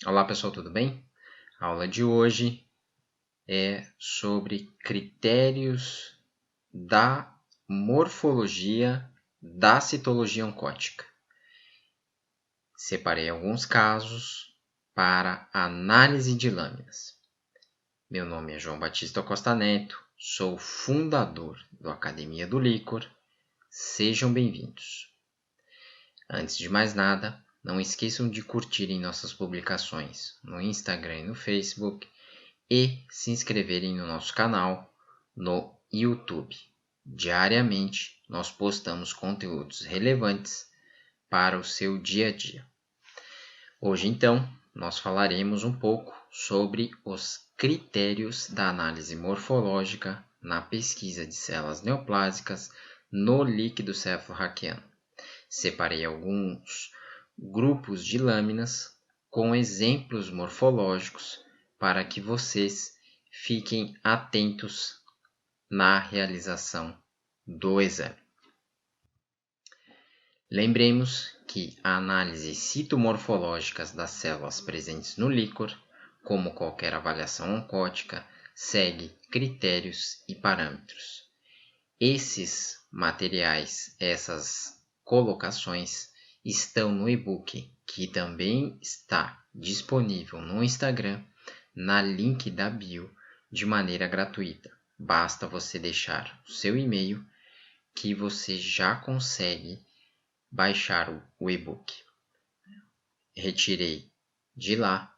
Olá pessoal, tudo bem? A aula de hoje é sobre critérios da morfologia da citologia oncótica. Separei alguns casos para análise de lâminas. Meu nome é João Batista Costa Neto, sou fundador do Academia do Líquor. Sejam bem-vindos. Antes de mais nada, não esqueçam de curtirem nossas publicações no Instagram e no Facebook e se inscreverem no nosso canal no YouTube. Diariamente nós postamos conteúdos relevantes para o seu dia a dia. Hoje, então, nós falaremos um pouco sobre os critérios da análise morfológica na pesquisa de células neoplásicas no líquido cefalorraquiano. Separei alguns grupos de lâminas com exemplos morfológicos para que vocês fiquem atentos na realização do exame. Lembremos que a análise citomorfológica das células presentes no líquor, como qualquer avaliação oncótica, segue critérios e parâmetros. Esses materiais, essas colocações, estão no e-book, que também está disponível no Instagram, na link da bio, de maneira gratuita. Basta você deixar o seu e-mail que você já consegue baixar o e-book. Retirei de lá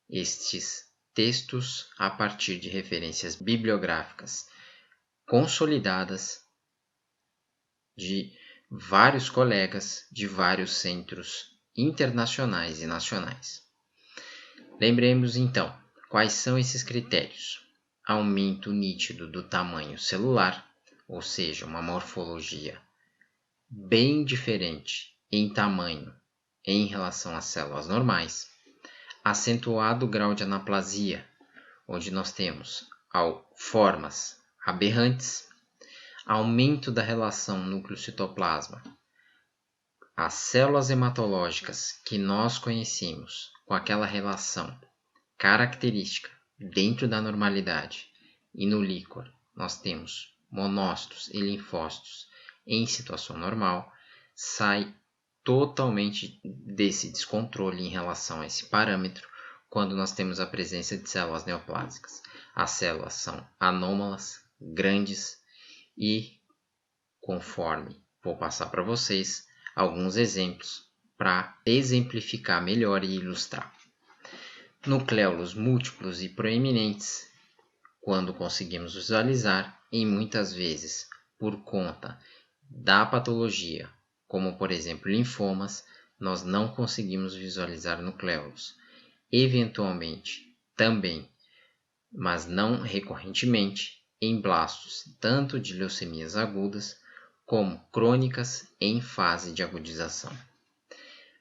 estes textos a partir de referências bibliográficas consolidadas de vários colegas de vários centros internacionais e nacionais. Lembremos então, quais são esses critérios? Aumento nítido do tamanho celular, ou seja, uma morfologia bem diferente em tamanho em relação às células normais. Acentuado grau de anaplasia, onde nós temos formas aberrantes. Aumento da relação núcleo-citoplasma. As células hematológicas que nós conhecemos com aquela relação característica dentro da normalidade e no líquor nós temos monócitos e linfócitos em situação normal, sai totalmente desse descontrole em relação a esse parâmetro quando nós temos a presença de células neoplásicas. As células são anômalas, grandes e, conforme vou passar para vocês, alguns exemplos para exemplificar melhor e ilustrar. Nucléolos múltiplos e proeminentes, quando conseguimos visualizar, e muitas vezes por conta da patologia, como por exemplo linfomas, nós não conseguimos visualizar nucléolos. Eventualmente também, mas não recorrentemente, em blastos tanto de leucemias agudas como crônicas em fase de agudização.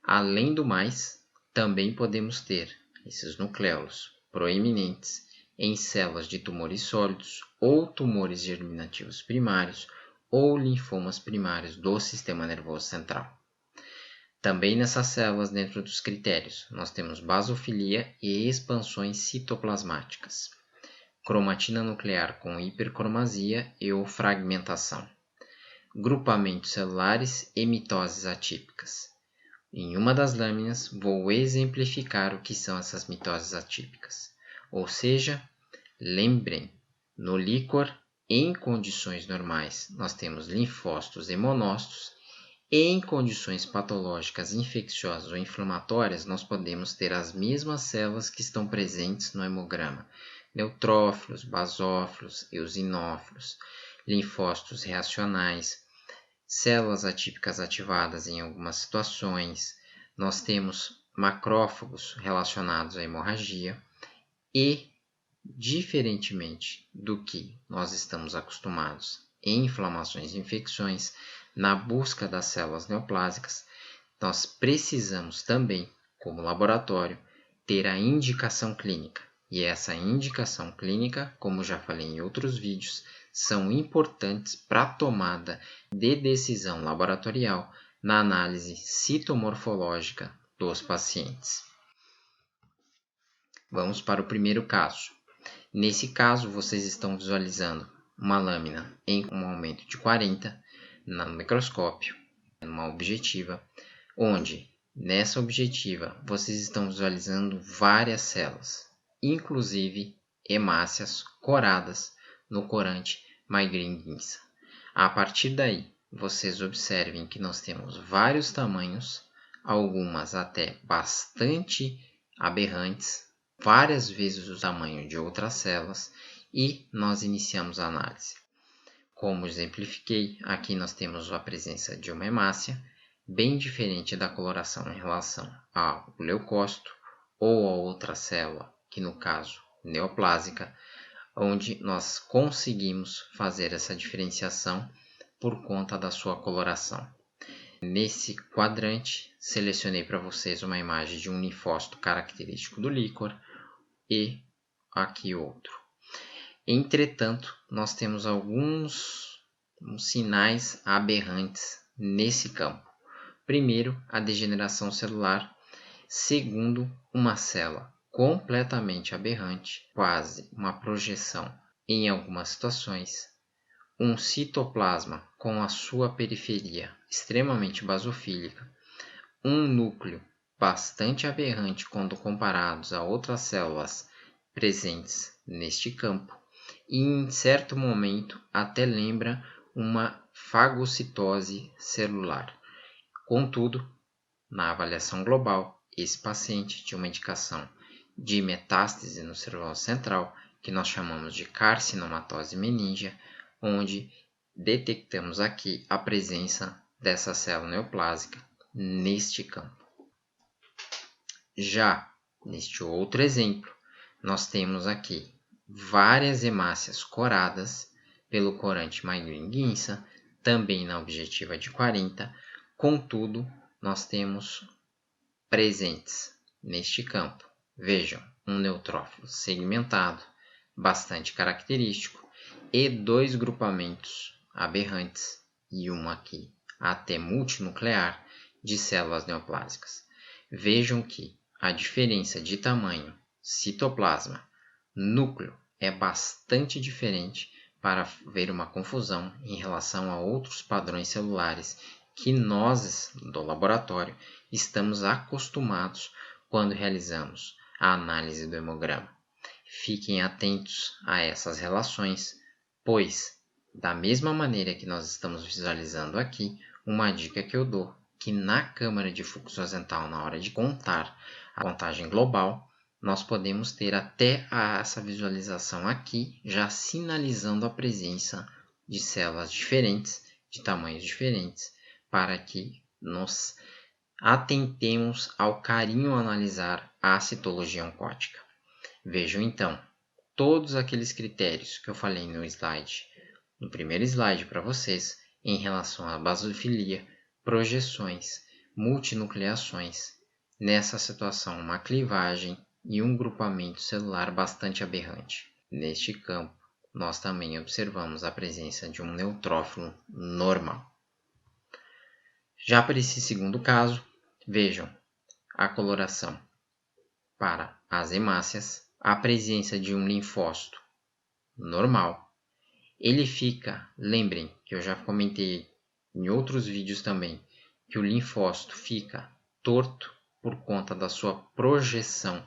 Além do mais, também podemos ter esses nucléolos proeminentes em células de tumores sólidos ou tumores germinativos primários ou linfomas primários do sistema nervoso central. Também nessas células, dentro dos critérios, nós temos basofilia e expansões citoplasmáticas, cromatina nuclear com hipercromasia e ou fragmentação, grupamentos celulares e mitoses atípicas. Em uma das lâminas, vou exemplificar o que são essas mitoses atípicas. Ou seja, lembrem, no líquor, em condições normais, nós temos linfócitos e monócitos. Em condições patológicas, infecciosas ou inflamatórias, nós podemos ter as mesmas células que estão presentes no hemograma. Neutrófilos, basófilos, eosinófilos, linfócitos reacionais, células atípicas ativadas em algumas situações. Nós temos macrófagos relacionados à hemorragia e, diferentemente do que nós estamos acostumados em inflamações e infecções, na busca das células neoplásicas, nós precisamos também, como laboratório, ter a indicação clínica. E essa indicação clínica, como já falei em outros vídeos, são importantes para a tomada de decisão laboratorial na análise citomorfológica dos pacientes. Vamos para o primeiro caso. Nesse caso, vocês estão visualizando uma lâmina em um aumento de 40 no microscópio, numa objetiva, onde nessa objetiva vocês estão visualizando várias células, inclusive hemácias coradas no corante Maegrin-Ginsa. A partir daí, vocês observem que nós temos vários tamanhos, algumas até bastante aberrantes, várias vezes o tamanho de outras células, e nós iniciamos a análise. Como exemplifiquei, aqui nós temos a presença de uma hemácia, bem diferente da coloração em relação ao leucócito ou a outra célula, que no caso neoplásica, onde nós conseguimos fazer essa diferenciação por conta da sua coloração. Nesse quadrante, selecionei para vocês uma imagem de um linfócito característico do líquor e aqui outro. Entretanto, nós temos alguns sinais aberrantes nesse campo. Primeiro, a degeneração celular. Segundo, uma célula completamente aberrante, quase uma projeção em algumas situações. Um citoplasma com a sua periferia extremamente basofílica. Um núcleo bastante aberrante quando comparados a outras células presentes neste campo. E em certo momento até lembra uma fagocitose celular. Contudo, na avaliação global, esse paciente tinha uma indicação de metástase no cérvio central, que nós chamamos de carcinomatose meningea, onde detectamos aqui a presença dessa célula neoplásica neste campo. Já neste outro exemplo, nós temos aqui várias hemácias coradas pelo corante Maegrin-Ginsa, também na objetiva de 40, contudo, nós temos presentes neste campo, vejam, um neutrófilo segmentado, bastante característico, e dois grupamentos aberrantes, e um aqui até multinuclear, de células neoplásicas. Vejam que a diferença de tamanho, citoplasma, núcleo é bastante diferente para ver uma confusão em relação a outros padrões celulares que nós, do laboratório, estamos acostumados quando realizamos a análise do hemograma. Fiquem atentos a essas relações, pois, da mesma maneira que nós estamos visualizando aqui, uma dica que eu dou, que na câmara de fluxo azental, na hora de contar a contagem global, nós podemos ter até essa visualização aqui, já sinalizando a presença de células diferentes, de tamanhos diferentes, para que nos atentemos ao carinho analisar a citologia oncótica. Vejam então, todos aqueles critérios que eu falei no primeiro slide para vocês, em relação à basofilia, projeções, multinucleações, nessa situação uma clivagem e um grupamento celular bastante aberrante. Neste campo, nós também observamos a presença de um neutrófilo normal. Já para esse segundo caso, vejam a coloração para as hemácias, a presença de um linfócito normal. Ele fica, lembrem que eu já comentei em outros vídeos também, que o linfócito fica torto por conta da sua projeção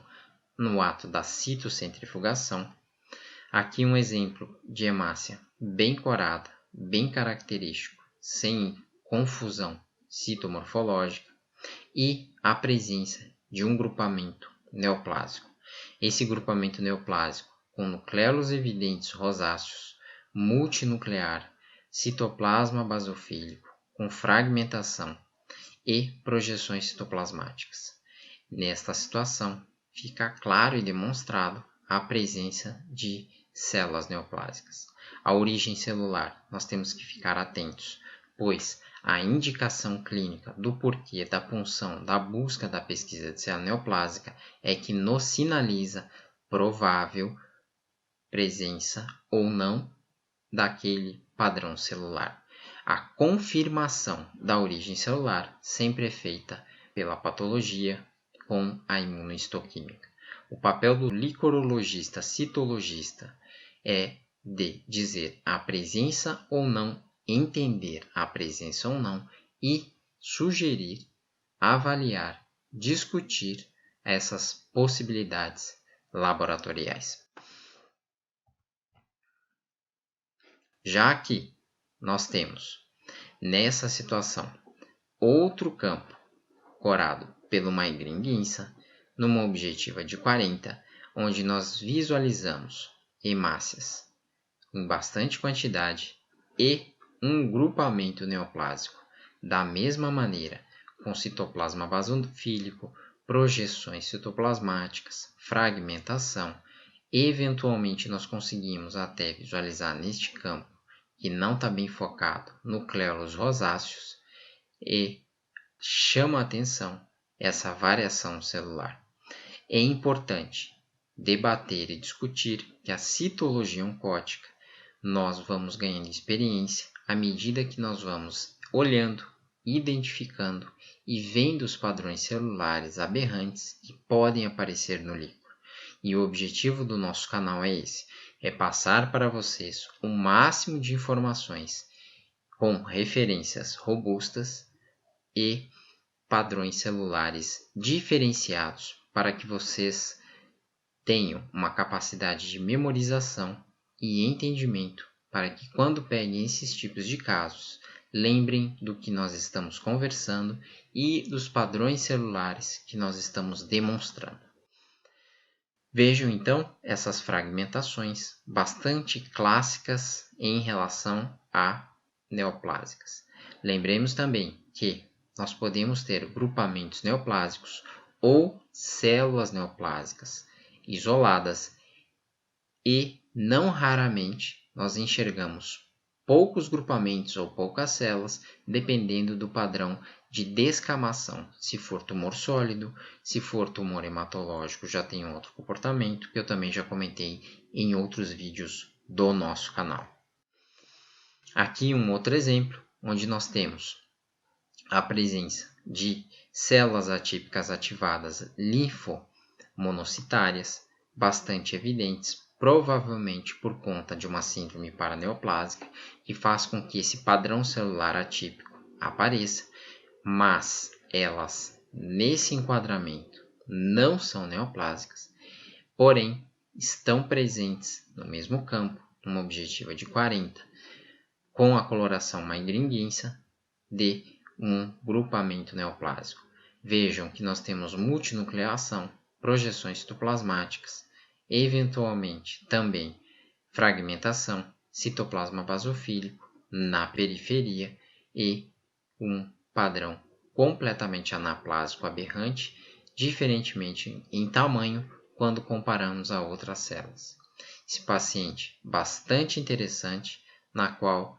no ato da citocentrifugação. Aqui um exemplo de hemácia bem corada, bem característico, sem confusão citomorfológica, e a presença de um grupamento neoplásico. Esse grupamento neoplásico com nucleolos evidentes rosáceos, multinuclear, citoplasma basofílico, com fragmentação e projeções citoplasmáticas. Nesta situação, fica claro e demonstrado a presença de células neoplásicas. A origem celular, nós temos que ficar atentos, pois a indicação clínica do porquê da punção da busca da pesquisa de célula neoplásica é que nos sinaliza provável presença ou não daquele padrão celular. A confirmação da origem celular sempre é feita pela patologia com a imunohistoquímica. O papel do licorologista, citologista, é de dizer a presença ou não, entender a presença ou não e sugerir, avaliar, discutir essas possibilidades laboratoriais. Já que nós temos, nessa situação, outro campo corado pelo Maigrin-Guinça, numa objetiva de 40, onde nós visualizamos hemácias em bastante quantidade e um grupamento neoplásico da mesma maneira, com citoplasma basofílico, projeções citoplasmáticas, fragmentação. Eventualmente nós conseguimos até visualizar neste campo, que não está bem focado, nucleolos rosáceos, e chama a atenção essa variação celular. É importante debater e discutir que a citologia oncótica nós vamos ganhando experiência à medida que nós vamos olhando, identificando e vendo os padrões celulares aberrantes que podem aparecer no líquido. E o objetivo do nosso canal é esse, é passar para vocês o máximo de informações com referências robustas e padrões celulares diferenciados para que vocês tenham uma capacidade de memorização e entendimento para que quando peguem esses tipos de casos, lembrem do que nós estamos conversando e dos padrões celulares que nós estamos demonstrando. Vejam então essas fragmentações bastante clássicas em relação a neoplásicas. Lembremos também que nós podemos ter grupamentos neoplásicos ou células neoplásicas isoladas e não raramente nós enxergamos poucos grupamentos ou poucas células dependendo do padrão de descamação. Se for tumor sólido, se for tumor hematológico já tem outro comportamento que eu também já comentei em outros vídeos do nosso canal. Aqui um outro exemplo onde nós temos a presença de células atípicas ativadas linfomonocitárias, bastante evidentes, provavelmente por conta de uma síndrome paraneoplásica, que faz com que esse padrão celular atípico apareça, mas elas, nesse enquadramento, não são neoplásicas, porém estão presentes no mesmo campo, numa objetiva de 40, com a coloração Maigrin-Guinça de um grupamento neoplásico. Vejam que nós temos multinucleação, projeções citoplasmáticas, eventualmente também fragmentação, citoplasma basofílico na periferia e um padrão completamente anaplásico aberrante, diferentemente em tamanho quando comparamos a outras células. Esse paciente bastante interessante, na qual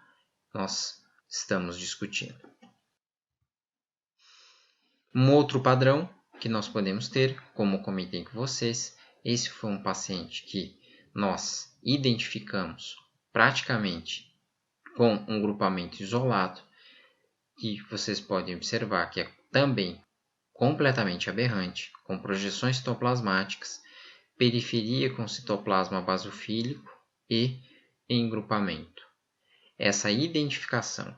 nós estamos discutindo. Um outro padrão que nós podemos ter, como comentei com vocês, esse foi um paciente que nós identificamos praticamente com um grupamento isolado, que vocês podem observar que é também completamente aberrante, com projeções citoplasmáticas, periferia com citoplasma basofílico e em grupamento. Essa identificação,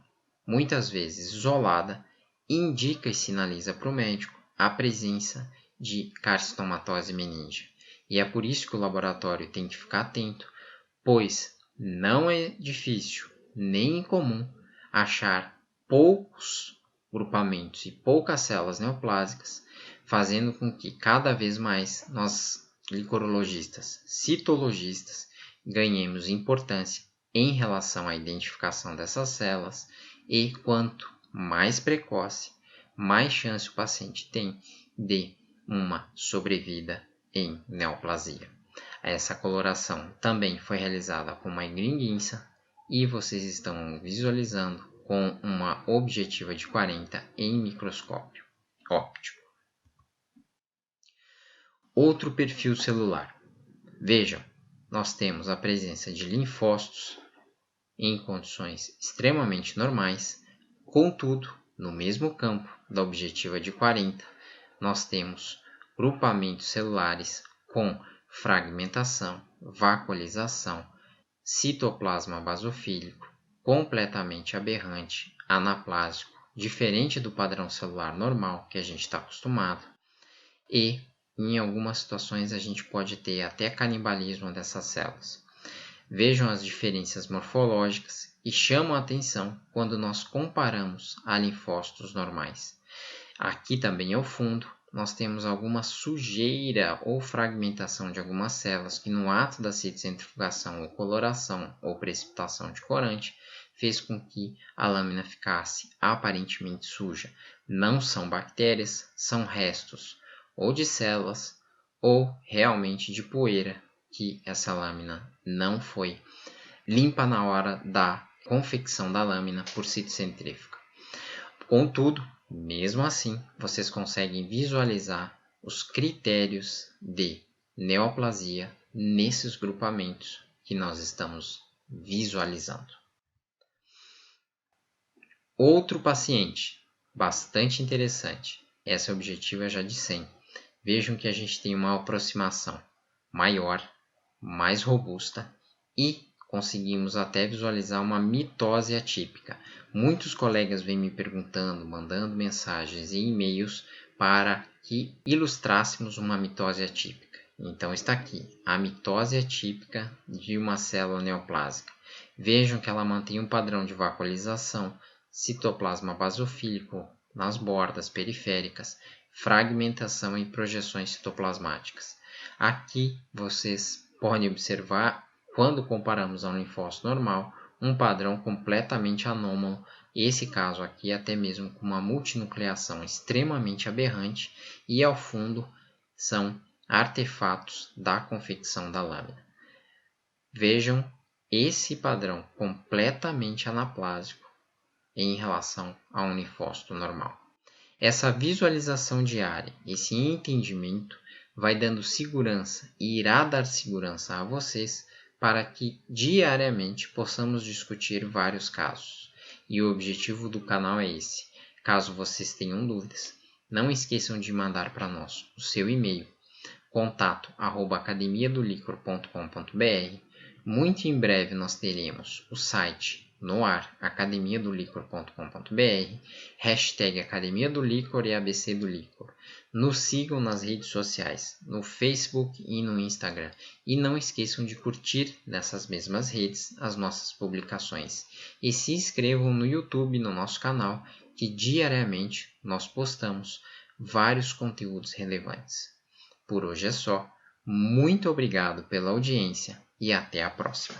muitas vezes isolada, indica e sinaliza para o médico a presença de carcinomatose meningea. E é por isso que o laboratório tem que ficar atento, pois não é difícil nem incomum achar poucos grupamentos e poucas células neoplásicas, fazendo com que cada vez mais nós, licorologistas, citologistas, ganhemos importância em relação à identificação dessas células e quanto mais precoce, mais chance o paciente tem de uma sobrevida em neoplasia. Essa coloração também foi realizada com Maigrin-Guinça e vocês estão visualizando com uma objetiva de 40 em microscópio óptico. Outro perfil celular. Vejam, nós temos a presença de linfócitos em condições extremamente normais, contudo, no mesmo campo da objetiva de 40, nós temos grupamentos celulares com fragmentação, vacuolização, citoplasma basofílico, completamente aberrante, anaplásico, diferente do padrão celular normal que a gente está acostumado, e em algumas situações a gente pode ter até canibalismo dessas células. Vejam as diferenças morfológicas e chamam a atenção quando nós comparamos a linfócitos normais. Aqui também ao fundo, nós temos alguma sujeira ou fragmentação de algumas células que no ato da citocentrifugação ou coloração ou precipitação de corante fez com que a lâmina ficasse aparentemente suja. Não são bactérias, são restos ou de células ou realmente de poeira que essa lâmina não foi limpa na hora da confecção da lâmina por citocentrífuga. Contudo, mesmo assim, vocês conseguem visualizar os critérios de neoplasia nesses grupamentos que nós estamos visualizando. Outro paciente, bastante interessante, essa objetiva já de 100. Vejam que a gente tem uma aproximação maior, mais robusta e conseguimos até visualizar uma mitose atípica. Muitos colegas vêm me perguntando, mandando mensagens e e-mails para que ilustrássemos uma mitose atípica. Então está aqui, a mitose atípica de uma célula neoplásica. Vejam que ela mantém um padrão de vacuolização, citoplasma basofílico nas bordas periféricas, fragmentação e projeções citoplasmáticas. Aqui vocês podem observar, quando comparamos a um linfócito normal, um padrão completamente anômalo, esse caso aqui até mesmo com uma multinucleação extremamente aberrante, e ao fundo são artefatos da confecção da lâmina. Vejam esse padrão completamente anaplásico em relação a um linfócito normal. Essa visualização diária, esse entendimento, vai dando segurança e irá dar segurança a vocês para que diariamente possamos discutir vários casos. E o objetivo do canal é esse. Caso vocês tenham dúvidas, não esqueçam de mandar para nós o seu e-mail, contato@academiadolicor.com.br. Muito em breve nós teremos o site no ar, academiadolicor.com.br, hashtag Academia do Licor e ABC do Licor. Nos sigam nas redes sociais, no Facebook e no Instagram. E não esqueçam de curtir nessas mesmas redes as nossas publicações. E se inscrevam no YouTube, no nosso canal, que diariamente nós postamos vários conteúdos relevantes. Por hoje é só. Muito obrigado pela audiência e até a próxima.